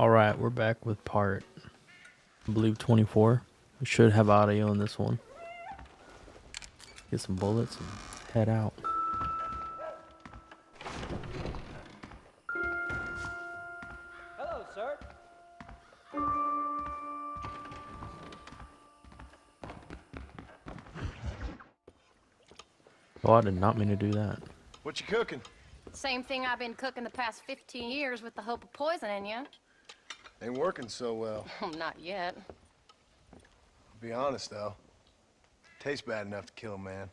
All right, we're back with part, I believe, 24. We should have audio in this one. Get some bullets and head out. Hello, sir. Oh, I did not mean to do that. What you cooking? Same thing I've been cooking the past 15 years with the hope of poisoning you. Ain't working so well. Not yet. I'll be honest, though. Tastes bad enough to kill a man.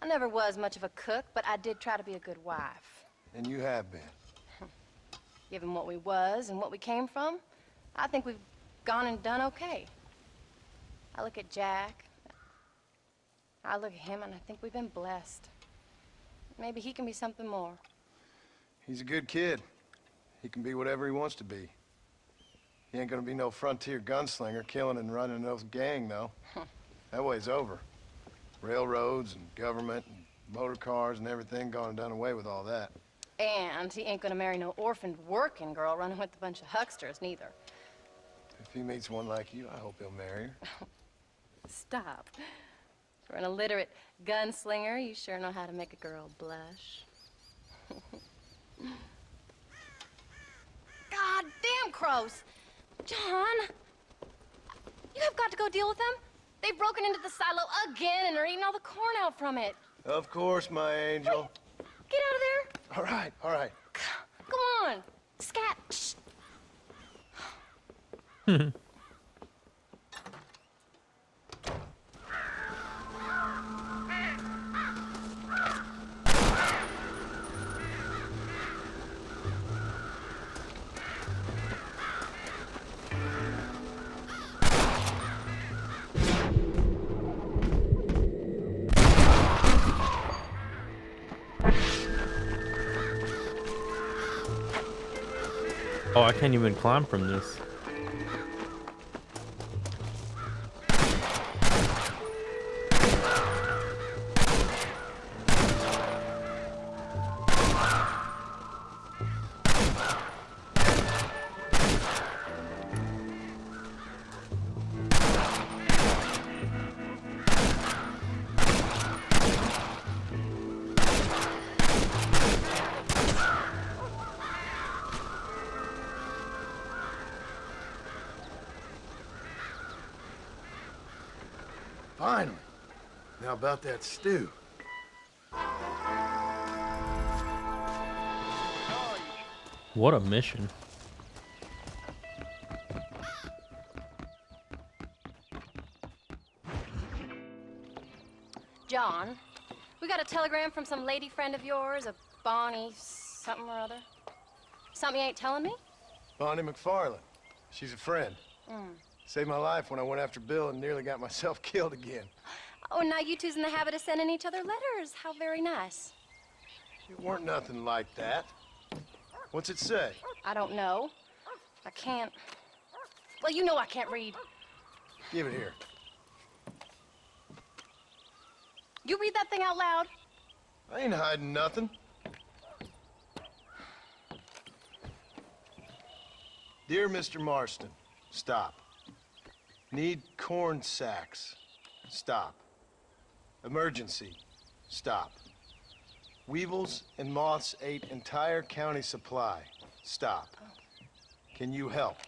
I never was much of a cook, but I did try to be a good wife. And you have been. Given what we was and what we came from, I think we've gone and done okay. I look at Jack. I look at him and I think we've been blessed. Maybe he can be something more. He's a good kid. He can be whatever he wants to be. He ain't gonna be no frontier gunslinger killing and running those gang, though. That way's over. Railroads and government and motor cars and everything gone and done away with all that. And he ain't gonna marry no orphaned working girl running with a bunch of hucksters, neither. If he meets one like you, I hope he'll marry her. Stop. For an illiterate gunslinger, you sure know how to make a girl blush. God damn crows! John! You have got to go deal with them. They've broken into the silo again and are eating all the corn out from it. Of course, my angel. Wait, get out of there. All right, all right. Come on. Scat. Shh. Oh, I can't even climb from this. Finally. Now about that stew. What a mission. John, we got a telegram from some lady friend of yours, a Bonnie something or other. Something you ain't telling me? Bonnie McFarland. She's a friend. Saved my life when I went after Bill and nearly got myself killed again. Oh, now you two's in the habit of sending each other letters. How very nice. It weren't nothing like that. What's it say? I don't know. I can't. Well, you know I can't read. Give it here. You read that thing out loud? I ain't hiding nothing. Dear Mr. Marston, stop. Need corn sacks. Stop. Emergency. Stop. Weevils and moths ate entire county supply. Stop. Can you help?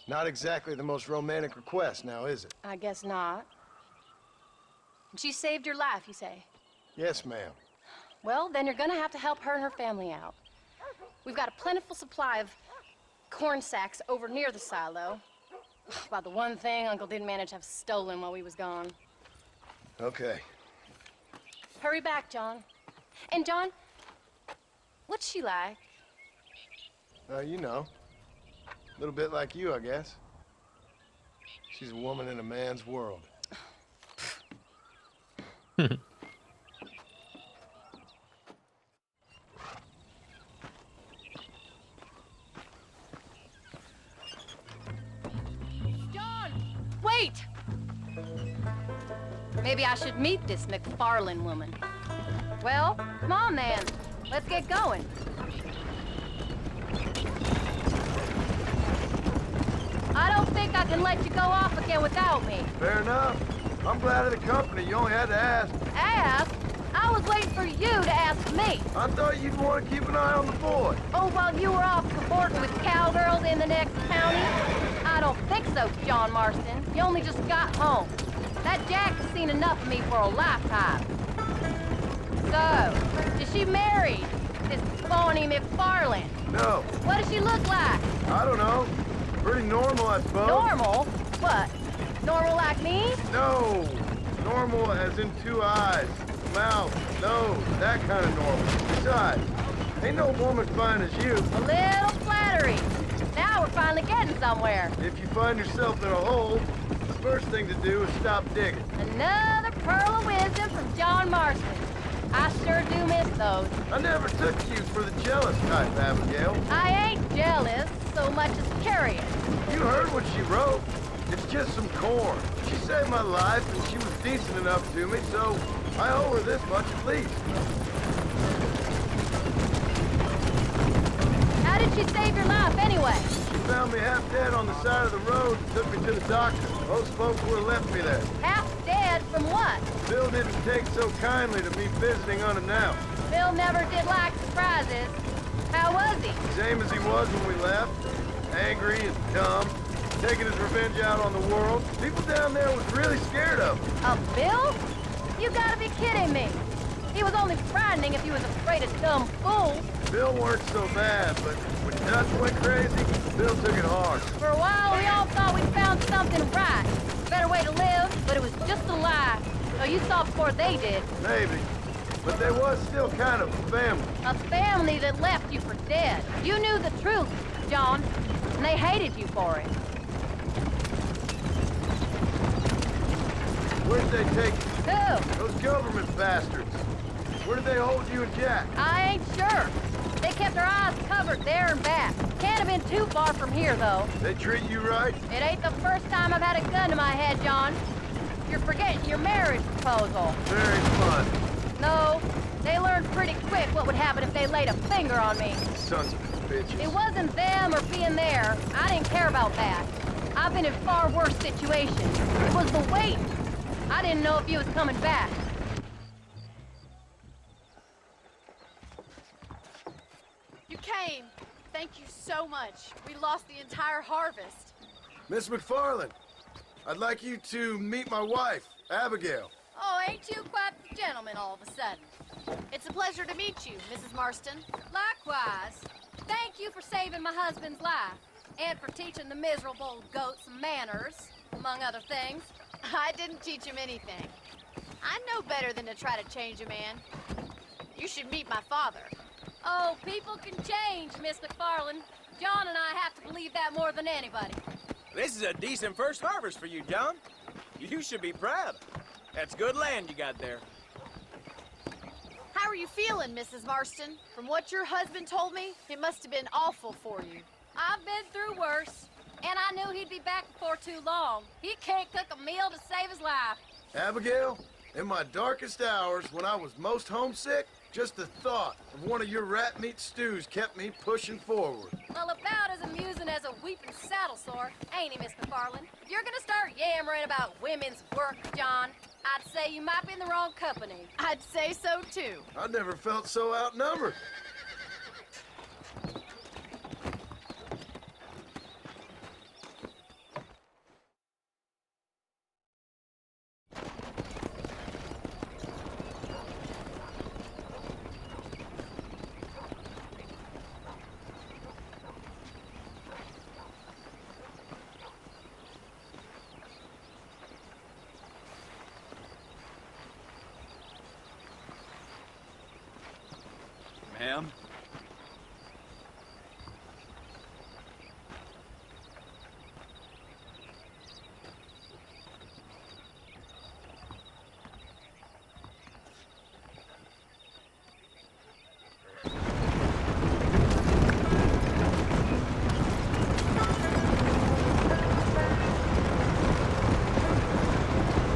Not exactly the most romantic request now, is it? I guess not. She saved your life, you say? Yes, ma'am. Well, then you're gonna have to help her and her family out. We've got a plentiful supply of corn sacks over near the silo. About the one thing Uncle didn't manage to have stolen while we was gone. Okay. Hurry back, John. And John, what's she like? You know. A little bit like you, I guess. She's a woman in a man's world. John, wait! Maybe I should meet this McFarland woman. Well, come on then. Let's get going. I can let you go off again without me. Fair enough. I'm glad of the company. You only had to ask. Ask? I was waiting for you to ask me. I thought you'd want to keep an eye on the boy. Oh, while you were off cavorting with cowgirls in the next county? I don't think so, John Marston. You only just got home. That Jack has seen enough of me for a lifetime. So, is she married? This Bonnie McFarland? No, What does she look like? I don't know. Pretty normal, I suppose. Normal? What? Normal like me? No. Normal as in 2 eyes, mouth, nose, that kind of normal. Besides, ain't no woman fine as you. A little flattery. Now we're finally getting somewhere. If you find yourself in a hole, the first thing to do is stop digging. Another pearl of wisdom from John Marston. I sure do miss those. I never took you for the jealous type, Abigail. I ain't jealous so much as curious. You heard what she wrote. It's just some corn. She saved my life, and she was decent enough to me, so I owe her this much at least. How did she save your life anyway? She found me half dead on the side of the road and took me to the doctor. Most folks would have left me there. Half dead from what? Bill didn't take so kindly to me visiting unannounced. Bill never did like surprises. How was he? Same as he was when we left. Angry and dumb. Taking his revenge out on the world. People down there was really scared of him. A Bill? You gotta be kidding me. He was only frightening if he was afraid of dumb fools. Bill weren't so bad, but when Dutch went crazy, Bill took it hard. For a while, we all thought we'd found something right. Better way to live, but it was just a lie. So you saw before they did. Maybe. But there was still kind of a family. A family that left you for dead. You knew the truth, John, and they hated you for it. Where'd they take you? Who? Those government bastards. Where did they hold you and Jack? I ain't sure. They kept their eyes covered there and back. Can't have been too far from here, though. They treat you right? It ain't the first time I've had a gun to my head, John. You're forgetting your marriage proposal. Very fun. No, they learned pretty quick what would happen if they laid a finger on me. Sons of bitches. It wasn't them or being there. I didn't care about that. I've been in far worse situations. It was the waiting. I didn't know if you was coming back. You came. Thank you so much. We lost the entire harvest. Miss McFarland, I'd like you to meet my wife, Abigail. Oh, ain't you quite the gentleman all of a sudden? It's a pleasure to meet you, Mrs. Marston. Likewise. Thank you for saving my husband's life. And for teaching the miserable goat some manners, among other things. I didn't teach him anything. I know better than to try to change a man. You should meet my father. Oh, people can change, Miss McFarland. John and I have to believe that more than anybody. This is a decent first harvest for you, John. You should be proud. That's good land you got there. How are you feeling, Mrs. Marston? From what your husband told me, it must have been awful for you. I've been through worse, and I knew he'd be back before too long. He can't cook a meal to save his life. Abigail, in my darkest hours when I was most homesick, just the thought of one of your rat meat stews kept me pushing forward. Well, about as amusing as a weeping saddle sore, ain't he, Miss McFarland? If you're gonna start yammering about women's work, John, I'd say you might be in the wrong company. I'd say so, too. I never felt so outnumbered. Ma'am?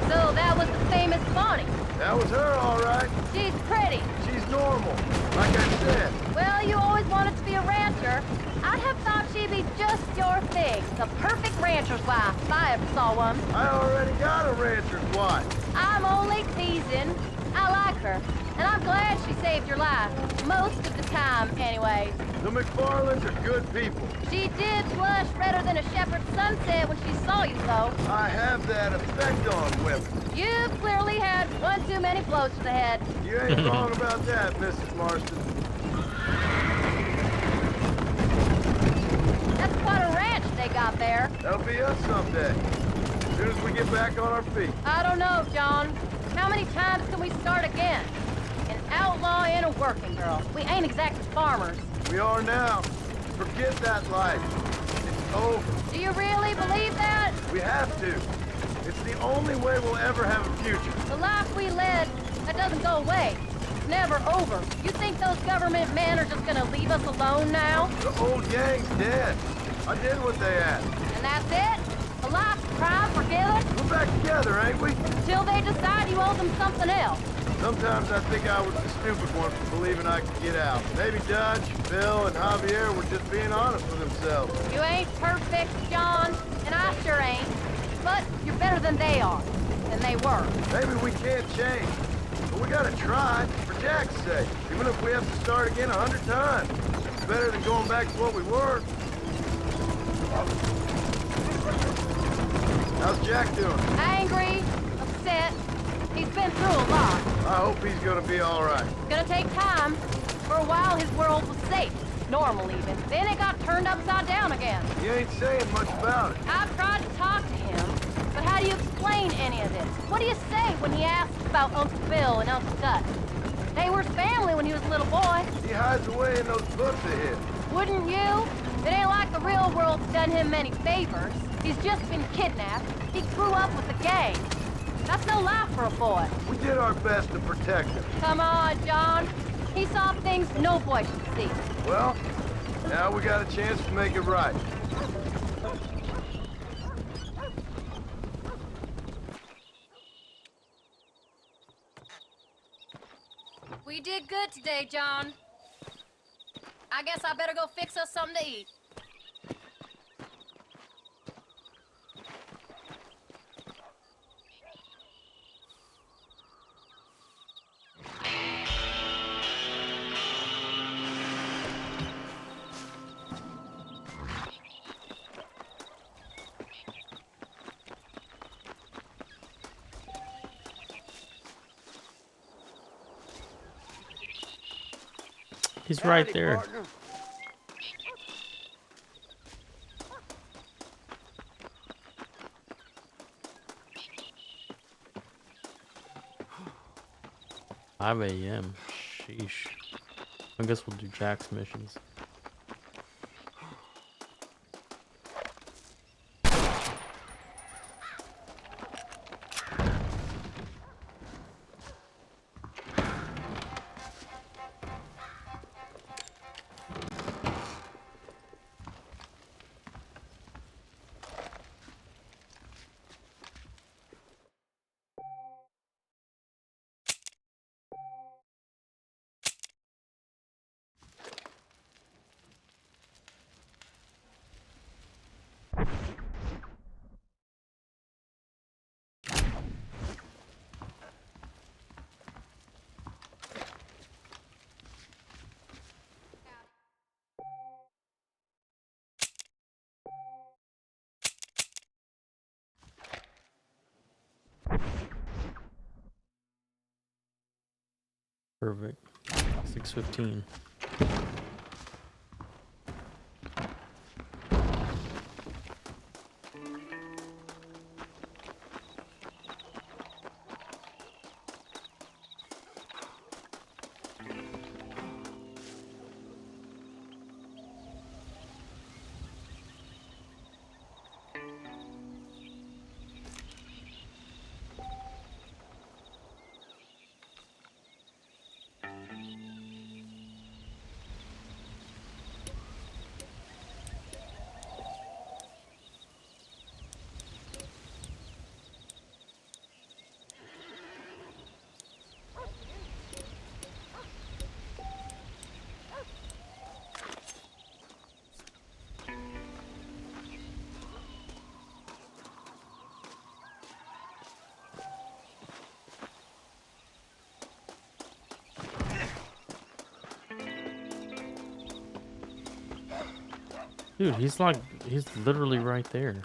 So that was the famous Bonnie. That was her, all right. She's pretty. She's normal, like I said. Well, you always wanted to be a rancher. I'd have thought she'd be just your thing. The perfect rancher's wife, if I ever saw one. I already got a rancher's wife. I'm only teasing. I like her, and I'm glad she saved your life. Most of the time, anyways. The McFarlands are good people. She did blush redder than a shepherd's sunset when she saw you, though. I have that effect on women. You've clearly had one too many blows to the head. You ain't wrong about that, Mrs. Marston. That's quite a ranch they got there. That'll be us someday. As soon as we get back on our feet. I don't know, John. How many times can we start again? An outlaw and a working girl. We ain't exactly farmers. We are now. Forget that life. It's over. Do you really believe that? We have to. It's the only way we'll ever have a future. The life we led, that doesn't go away. It's never over. You think those government men are just gonna leave us alone now? The old gang's dead. I did what they asked. And that's it? A life of crime forgiven? We're back together, ain't we? Until they decide you owe them something else. Sometimes I think I was the stupid one for believing I could get out. Maybe Dutch, Bill, and Javier were just being honest with themselves. You ain't perfect, John, and I sure ain't. But you're better than they are. Than they were. Maybe we can't change. But we gotta try, for Jack's sake. Even if we have to start again 100 times. It's better than going back to what we were. How's Jack doing? Angry, upset. He's been through a lot. I hope he's gonna be alright. It's gonna take time. For a while, his world was safe. Normal, even. Then it got turned upside down again. He ain't saying much about it. I've tried to talk to him, but how do you explain any of this? What do you say when he asks about Uncle Bill and Uncle Dutch? They were his family when he was a little boy. He hides away in those books of his. Wouldn't you? It ain't like the real world's done him many favors. He's just been kidnapped. He grew up with the gang. That's no life for a boy. We did our best to protect him. Come on, John. He saw things no boy should see. Well, now we got a chance to make it right. We did good today, John. I guess I better go fix us something to eat. He's right there. Partner. Five a.m. Sheesh. I guess we'll do Jack's missions. Perfect. 6:15. Dude, he's literally right there.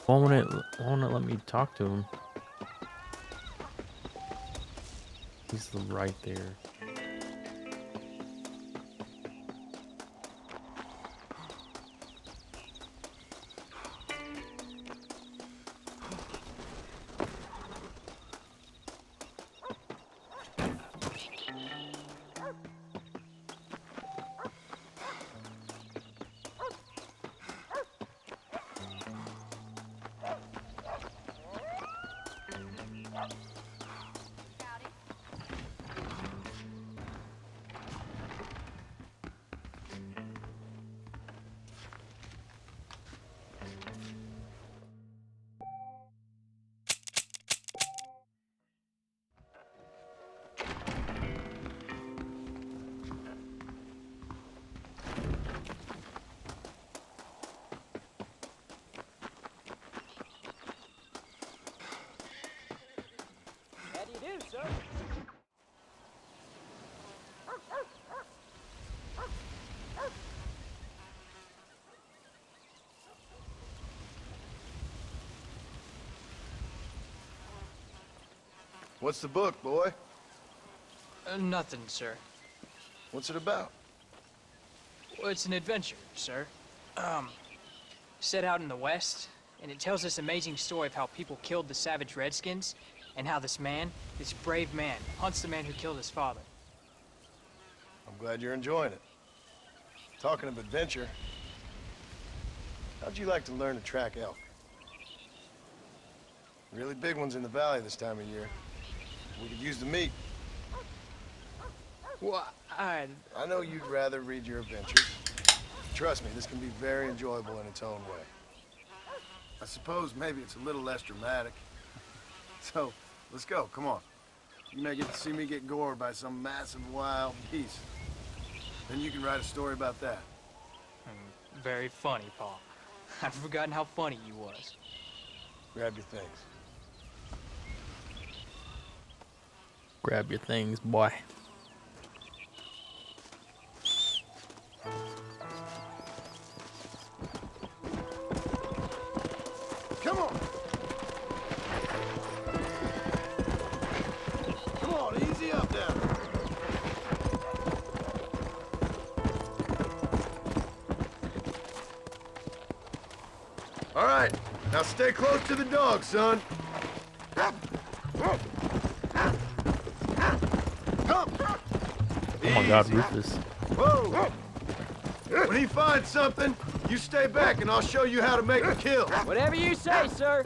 Why won't it let me talk to him? He's right there. How do you do, sir? What's the book, boy? Nothing, sir. What's it about? Well, it's an adventure, sir. Set out in the West, and it tells this amazing story of how people killed the savage Redskins, and how this brave man, hunts the man who killed his father. I'm glad you're enjoying it. Talking of adventure, how'd you like to learn to track elk? Really big ones in the valley this time of year. We could use the meat. Well, I know you'd rather read your adventures. Trust me, this can be very enjoyable in its own way. I suppose maybe it's a little less dramatic. So, let's go, come on. You may get to see me get gored by some massive wild beast. Then you can write a story about that. very funny, Paul. I'd forgotten how funny you was. Grab your things. Grab your things, boy. Come on! Come on, easy up down. All right, now stay close to the dog, son. Come! Oh my God, Easy. Rufus. Whoa! When he finds something, you stay back and I'll show you how to make a kill. Whatever you say, sir.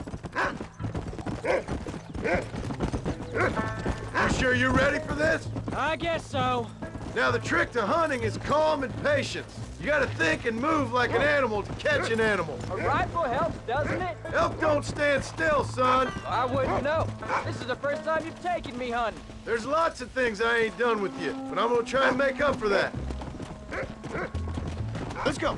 You sure you're ready for this? I guess so. Now the trick to hunting is calm and patience. You gotta think and move like an animal to catch an animal. A rifle helps, doesn't it? Elk don't stand still, son. I wouldn't know. This is the first time you've taken me hunting. There's lots of things I ain't done with you, but I'm gonna try and make up for that. Let's go.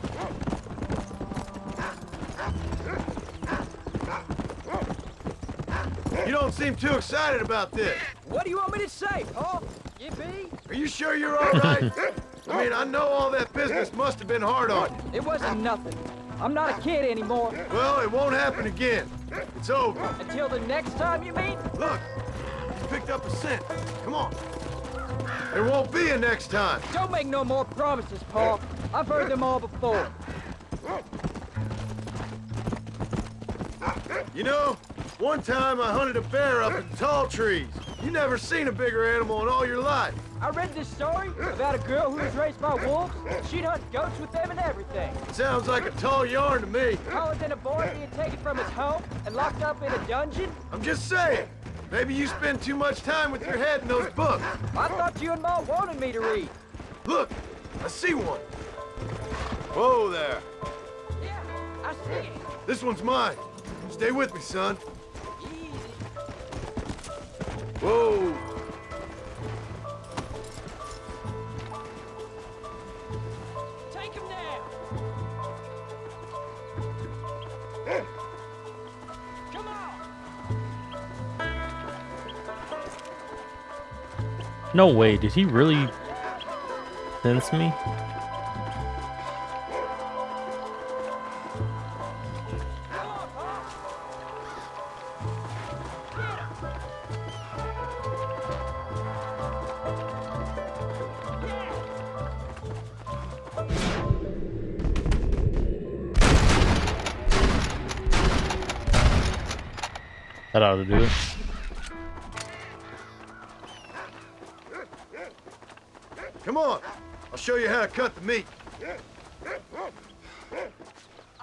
You don't seem too excited about this. What do you want me to say, Paul? Yippee? Are you sure you're all right? I mean, I know all that business must have been hard on you. It wasn't nothing. I'm not a kid anymore. Well, it won't happen again. It's over. Until the next time, you mean? Look, you picked up a scent. Come on. There won't be a next time. Don't make no more promises, Paul. I've heard them all before. You know, one time I hunted a bear up in tall trees. You never seen a bigger animal in all your life. I read this story about a girl who was raised by wolves. She'd hunt goats with them and everything. Sounds like a tall yarn to me. Taller than a boy being taken from his home and locked up in a dungeon. I'm just saying. Maybe you spend too much time with your head in those books. I thought you and Ma wanted me to read. Look, I see one. Whoa there. Yeah, I see it. This one's mine. Stay with me, son. Easy. Whoa. Take him down. Come on. No way, did he really sense me? That ought to do it. Come on. I'll show you how to cut the meat. I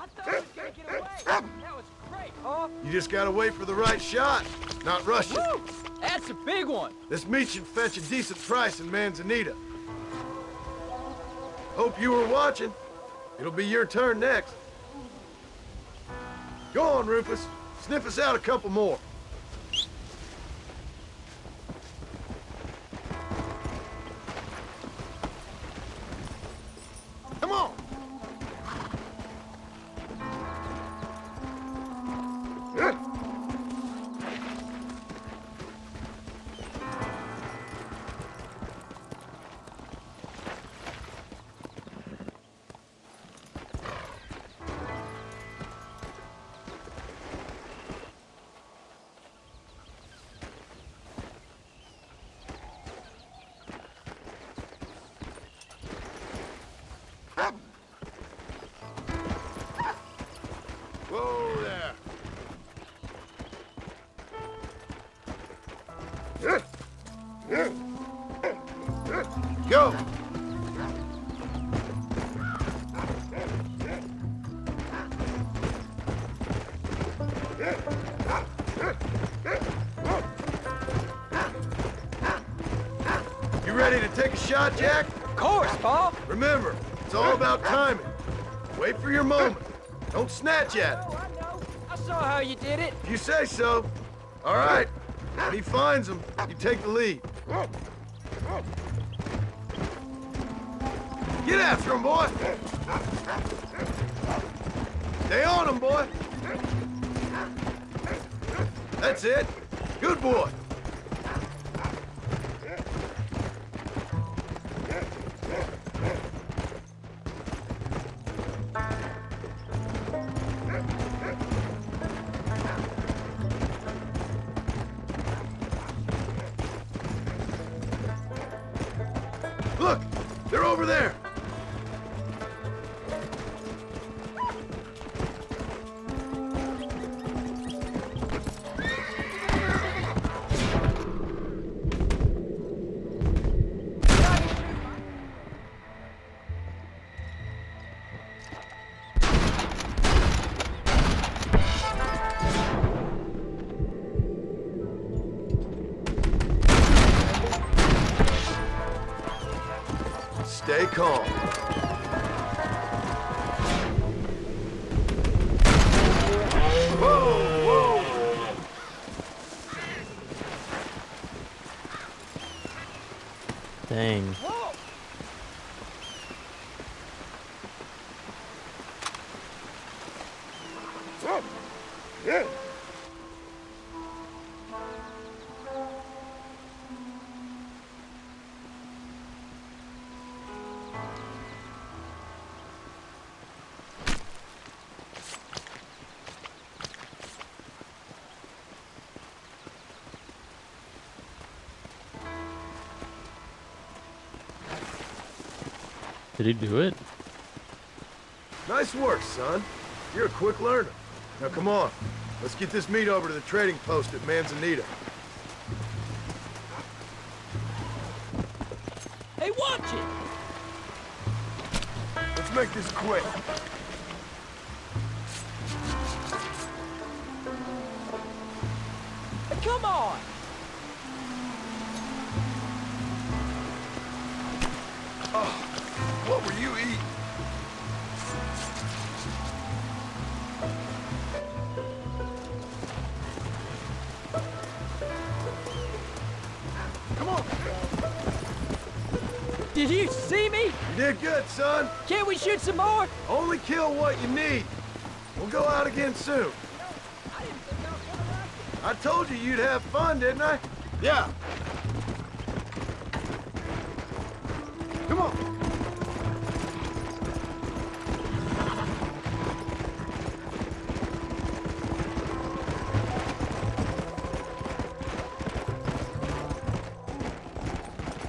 thought I was gonna get away. That was great, huh? You just gotta wait for the right shot, not rush it. Woo! That's a big one. This meat should fetch a decent price in Manzanita. Hope you were watching. It'll be your turn next. Go on, Rufus. Sniff us out a couple more. Come on. Whoa there. Go. You ready to take a shot, Jack? Of course, Pa. Remember, it's all about timing. Wait for your moment. Don't snatch at it. Oh, I know. I saw how you did it. If you say so. All right. When he finds him, you take the lead. Get after him, boy. Stay on him, boy. That's it. Good boy. Look, they're over there. Stay calm. Whoa, whoa! Dang. Whoa! Did he do it? Nice work, son. You're a quick learner. Now come on. Let's get this meat over to the trading post at Manzanita. Hey, watch it! Let's make this quick. Hey, come on! What were you eating? Come on. Did you see me? You did good, son. Can't we shoot some more? Only kill what you need. We'll go out again soon. I didn't think I was gonna like it. I told you you'd have fun, didn't I? Yeah. Come on.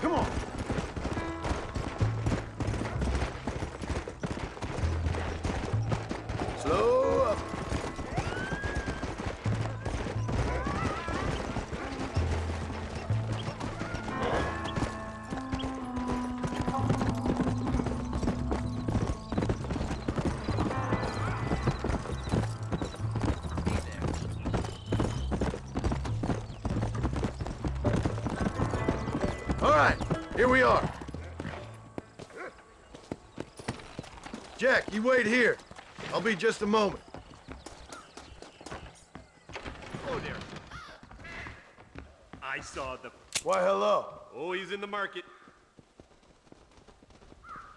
Come on. Slow up. Here we are. Jack, you wait here. I'll be just a moment. Oh, there. I saw the... Why, hello. Oh, he's in the market.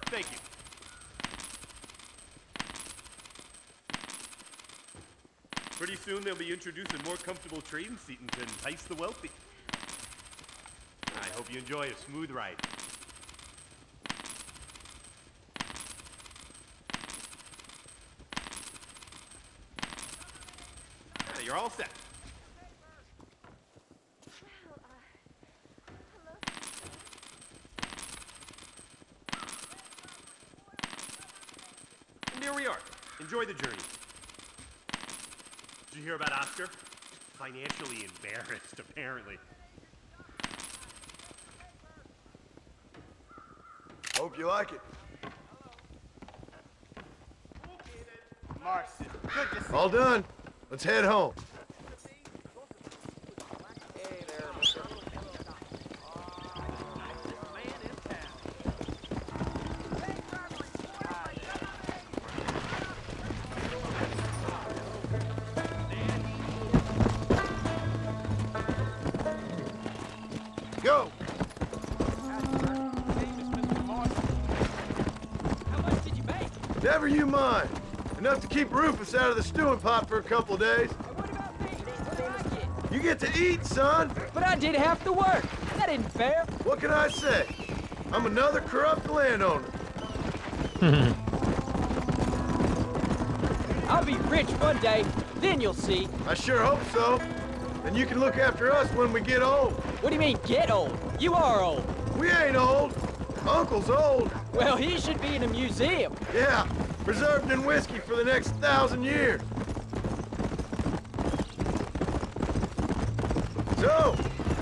Thank you. Pretty soon they'll be introducing more comfortable trading seating to entice the wealthy. I hope you enjoy a smooth ride. You're all set. And there we are. Enjoy the journey. Did you hear about Oscar? Financially embarrassed, apparently. Hope you like it. Marston, good to see All done. Let's head home. Go! How much did you make? Never you mind. Enough to keep Rufus out of the stewing pot for a couple of days. What about me? What did I get? You get to eat, son. But I did half the work. That isn't fair. What can I say? I'm another corrupt landowner. I'll be rich one day, then you'll see. I sure hope so. And you can look after us when we get old. What do you mean, get old? You are old. We ain't old. Uncle's old. Well, he should be in a museum. Yeah, preserved in whiskey for the next 1,000 years. So,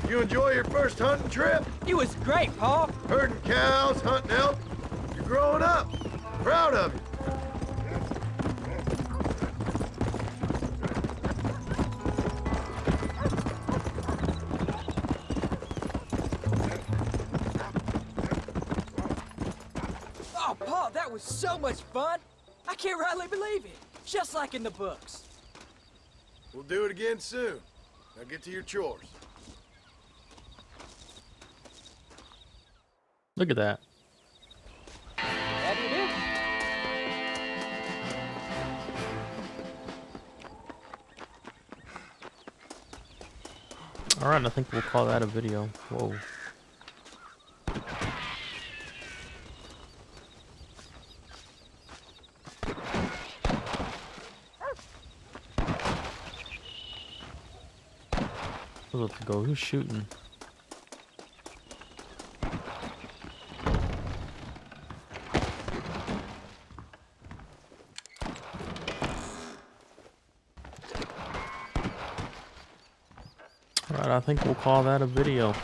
you enjoy your first hunting trip? It was great, Pa. Herding cows, hunting elk. You're growing up. Proud of you. Oh, Pa, that was so much fun. I can't rightly believe it. Just like in the books. We'll do it again soon. Now get to your chores. Look at that. That it is. All right, I think we'll call that a video. Whoa. Let's go. Who's shooting? All right, I think we'll call that a video.